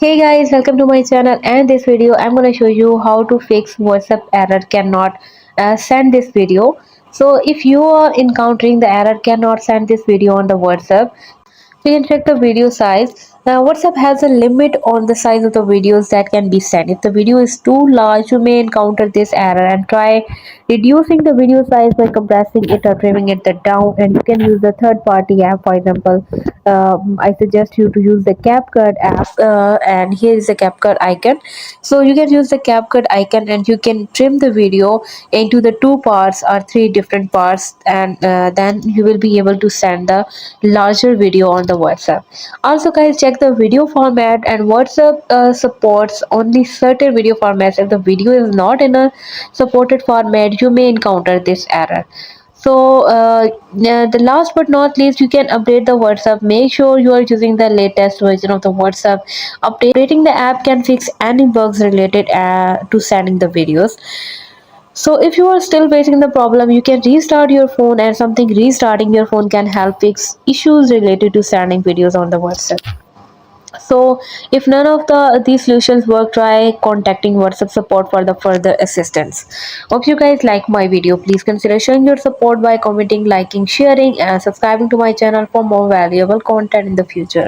Hey guys, welcome to my channel, and this video I'm going to show you how to fix WhatsApp error cannot send this video. So if you are encountering the error cannot send this video on the WhatsApp, you can check the video size. Now, WhatsApp has a limit on the size of the videos that can be sent. If the video is too large, you may encounter this error, and try reducing the video size by compressing it or trimming it down. And you can use the third-party app. For example, I suggest you to use the CapCut app, and here is the CapCut icon. So you can use the CapCut icon, and you can trim the video into the two parts or three different parts, and then you will be able to send the larger video on the WhatsApp. Also guys, check the video format, and WhatsApp supports only certain video formats. If the video is not in a supported format, you may encounter this error. So the last but not least, you can update the WhatsApp. Make sure you are using the latest version of the WhatsApp. Updating the app can fix any bugs related to sending the videos. So if you are still facing the problem, you can restart your phone, and something restarting your phone can help fix issues related to sending videos on the WhatsApp. So if none of these solutions work, try contacting WhatsApp support for the further assistance. Hope you guys like my video. Please consider showing your support by commenting, liking, sharing, and subscribing to my channel for more valuable content in the future.